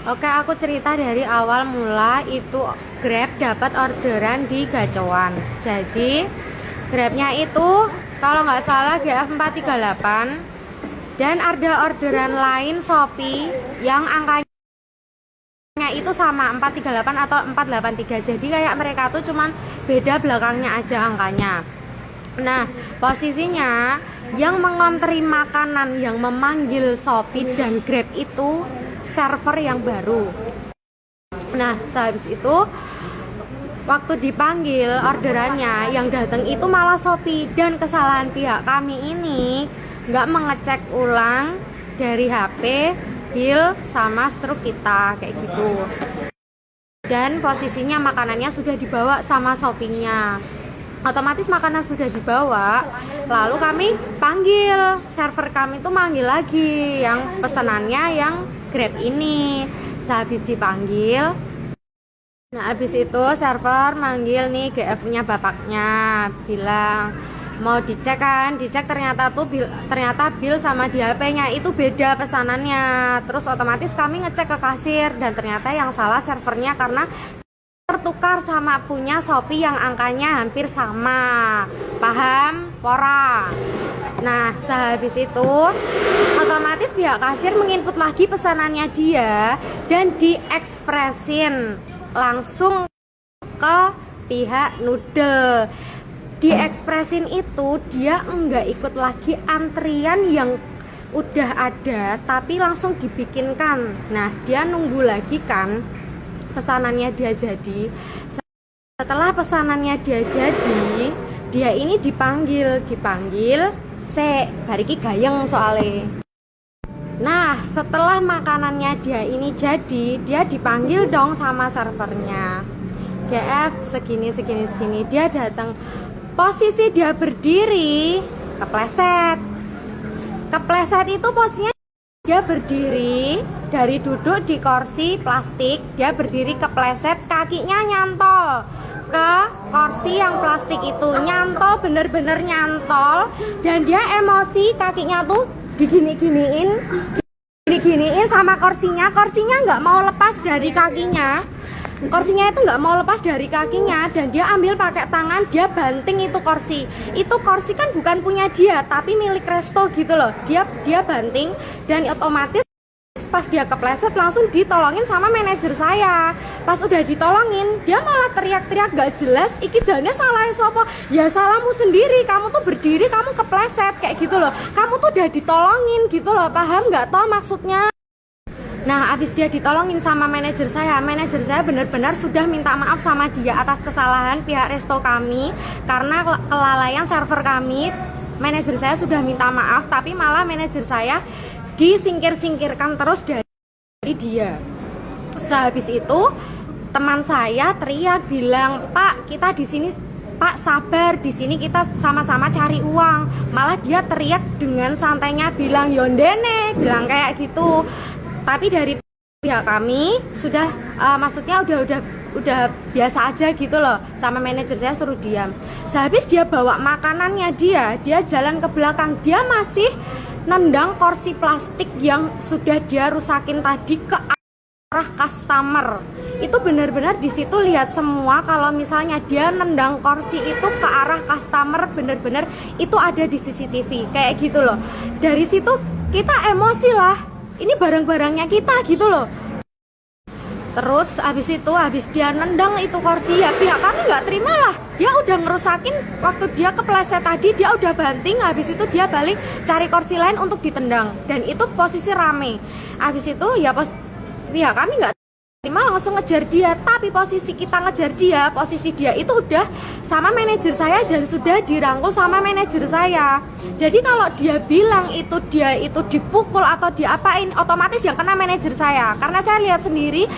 Oke, aku cerita dari awal mula itu Grab dapat orderan di Gacoan. Jadi Grabnya itu kalau nggak salah GF438 dan ada orderan lain Shopee yang angkanya itu sama 438 atau 483. Jadi kayak mereka tuh cuman beda belakangnya aja angkanya. Nah, posisinya yang mengontri makanan yang memanggil Shopee dan Grab itu server yang baru. Nah, sehabis itu waktu dipanggil orderannya yang datang itu malah Shopee, dan kesalahan pihak kami ini nggak mengecek ulang dari HP, bill, sama struk kita kayak gitu. Dan posisinya makanannya sudah dibawa sama Shopee-nya. Otomatis makanan sudah dibawa, lalu kami panggil, server kami tuh manggil lagi yang pesanannya yang Grab ini. Sehabis dipanggil, nah habis itu server manggil nih GF punya bapaknya, bilang mau dicek kan, dicek ternyata bill sama di HP-nya itu beda pesanannya. Terus otomatis kami ngecek ke kasir dan ternyata yang salah servernya karena tertukar sama punya Shopee yang angkanya hampir sama. Paham? Pora. Nah, sehabis itu otomatis pihak kasir menginput lagi pesanannya dia dan diekspresin langsung ke pihak noodle. Diekspresin itu dia enggak ikut lagi antrian yang udah ada tapi langsung dibikinkan. Nah, dia nunggu lagi kan pesanannya dia jadi. Setelah pesanannya dia jadi, dia ini dipanggil bariki gayeng soalnya. Nah, setelah makanannya dia ini jadi, dia dipanggil dong sama servernya. GF segini. Dia datang. Posisi dia berdiri, kepleset. Kepleset itu posisinya dia berdiri dari duduk di kursi plastik, dia berdiri kepleset, kakinya nyantol ke kursi yang plastik itu, nyantol, bener-bener nyantol, dan dia emosi, kakinya tuh digini-giniin sama kursinya nggak mau lepas dari kakinya. Kursinya itu nggak mau lepas dari kakinya dan dia ambil pakai tangan, dia banting itu kursi. Itu kursi kan bukan punya dia tapi milik resto gitu loh. Dia banting dan otomatis pas dia kepleset langsung ditolongin sama manajer saya. Pas udah ditolongin dia malah teriak-teriak gak jelas, iki jane salah sopo. Ya salahmu sendiri, kamu tuh berdiri kamu kepleset kayak gitu loh. Kamu tuh udah ditolongin gitu loh, paham nggak toh maksudnya? Nah, abis dia ditolongin sama manajer saya benar-benar sudah minta maaf sama dia atas kesalahan pihak resto kami karena kelalaian server kami. Manajer saya sudah minta maaf, tapi malah manajer saya disingkir-singkirkan terus dari dia. Sehabis itu, teman saya teriak bilang, "Pak, kita di sini, Pak sabar, di sini kita sama-sama cari uang." Malah dia teriak dengan santainya bilang, "Yondene," bilang kayak gitu. Tapi dari pihak kami sudah maksudnya udah biasa aja gitu loh, sama manajer saya suruh diam. Sehabis dia bawa makanannya dia jalan ke belakang, dia masih nendang kursi plastik yang sudah dia rusakin tadi ke arah customer. Itu benar-benar di situ lihat semua kalau misalnya dia nendang kursi itu ke arah customer, benar-benar itu ada di CCTV kayak gitu loh. Dari situ kita emosi lah. Ini barang-barangnya kita gitu loh. Terus habis dia nendang itu kursi, ya pihak kami nggak terima lah. Dia udah ngerusakin, waktu dia kepleset tadi dia udah banting, habis itu dia balik cari kursi lain untuk ditendang. Dan itu posisi rame. Habis itu ya pihak kami nggak terima, langsung ngejar dia. Tapi posisi kita ngejar dia, posisi dia itu udah sama manajer saya dan sudah dirangkul sama manajer saya. Jadi kalau dia bilang dia itu dipukul atau diapain, otomatis yang kena manajer saya. Karena saya lihat sendiri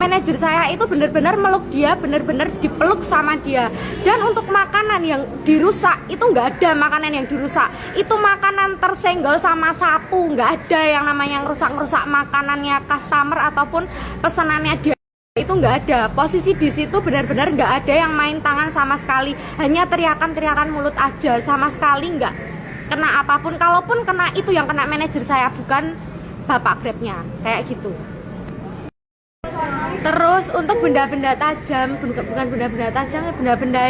manajer saya itu benar-benar meluk dia, benar-benar dipeluk sama dia. Dan untuk makanan yang dirusak itu nggak ada makanan yang dirusak. Itu makanan tersenggol sama sapu, nggak ada yang namanya rusak-rusak makanannya customer ataupun pesanannya dia. Itu nggak ada. Posisi di situ benar-benar nggak ada yang main tangan sama sekali. Hanya teriakan-teriakan mulut aja, sama sekali nggak kena apapun. Kalaupun kena itu yang kena manajer saya, bukan bapak Grabnya kayak gitu. Terus untuk benda-benda tajam, bukan benda-benda tajam, benda-benda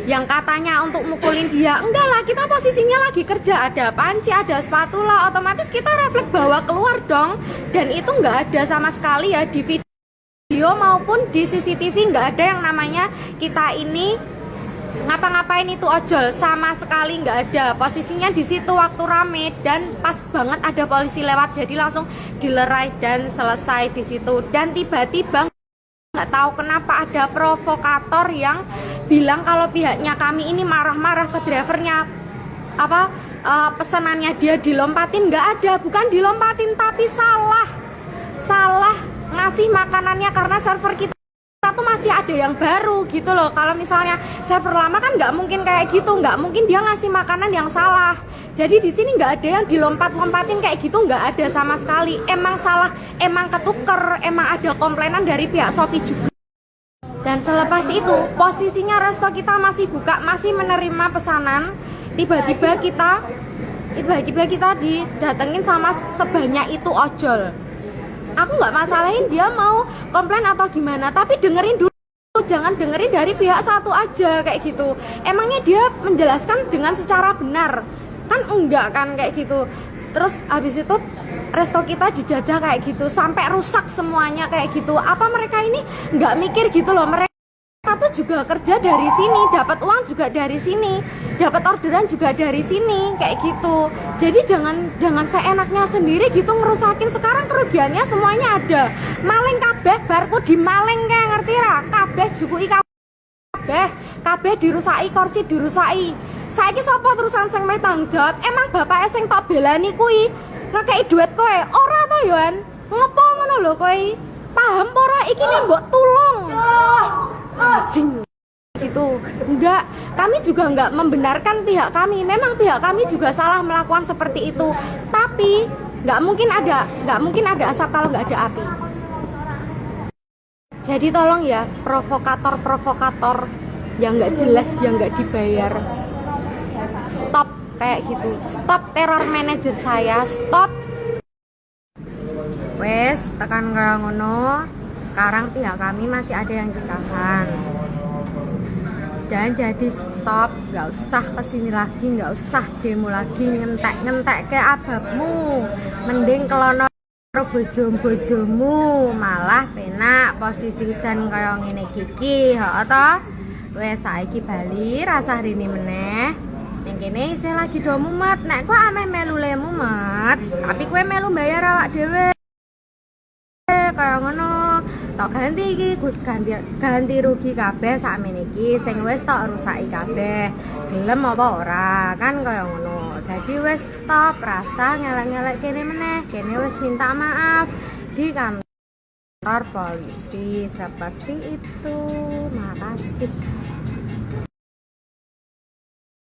yang katanya untuk mukulin dia, enggak lah, kita posisinya lagi kerja, ada panci, ada spatula, otomatis kita refleks bawa keluar dong. Dan itu enggak ada sama sekali ya di video maupun di CCTV, enggak ada yang namanya kita ini ngapa-ngapain itu ojol, sama sekali nggak ada. Posisinya di situ waktu rame dan pas banget ada polisi lewat, jadi langsung dilerai dan selesai di situ. Dan tiba-tiba nggak tahu kenapa ada provokator yang bilang kalau pihaknya kami ini marah-marah ke drivernya, pesanannya dia dilompatin. Nggak ada, bukan dilompatin, tapi salah ngasih makanannya karena server kita tuh masih ada yang baru gitu loh. Kalau misalnya server lama kan nggak mungkin kayak gitu, nggak mungkin dia ngasih makanan yang salah. Jadi di sini nggak ada yang dilompat-lompatin kayak gitu, nggak ada sama sekali. Emang salah, emang ketuker, emang ada komplainan dari pihak Shopee juga. Dan selepas itu posisinya resto kita masih buka, masih menerima pesanan. Tiba-tiba kita didatengin sama sebanyak itu ojol. Aku nggak masalahin dia mau komplain atau gimana, tapi dengerin dulu, jangan dengerin dari pihak satu aja kayak gitu. Emangnya dia menjelaskan dengan secara benar? Kan enggak kan kayak gitu. Terus habis itu resto kita dijajah kayak gitu, sampai rusak semuanya kayak gitu. Apa mereka ini nggak mikir gitu loh, mereka tuh juga kerja dari sini, dapat uang juga dari sini, dapat orderan juga dari sini kayak gitu. Jadi jangan seenaknya sendiri gitu ngerusakin. Sekarang kerugiannya semuanya ada. Maling kabeh barku di maling kayak ngerti ra? Kabeh jukuki kabeh dirusaki, kursi dirusaki. Saiki sapa terusan sing meh tanggung jawab? Emang bapake sing tok belani kuwi ngekeki duit kowe? Ora to, Yohan? Ngopo ngono lho kowe? Paham ora iki nek mbok tulung? Anjing gitu. Enggak, kami juga enggak membenarkan pihak kami. Memang pihak kami juga salah melakukan seperti itu. Tapi nggak mungkin ada asap kalau nggak ada api. Jadi tolong ya, provokator yang nggak jelas, yang nggak dibayar, stop kayak gitu. Stop teror manajer saya, stop. Wes, tekan kayak ngono. Sekarang pihak kami masih ada yang ditahan. Dan jadi stop, nggak usah kesini lagi, nggak usah demo lagi, ngentek kayak ababmu. Mending kelono bojomu, malah penak posisi dan kaya ngene kiki, toh. Wes saiki bali rasa rini meneh. Ning kene isih lagi do mumet. Nek kowe ameh melu lemu mat, tapi kowe melu bayar awak dhewe. Kaya ngono. Tok ganti iki ganti rugi kabeh sakmene iki sing wis tok rusaki kabeh. Gelem apa ora? Kan kaya ngono. Dadi wis stop rasa ngelek-ngelek kene meneh. Kene wis minta maaf di kantor polisi seperti itu. Makasih.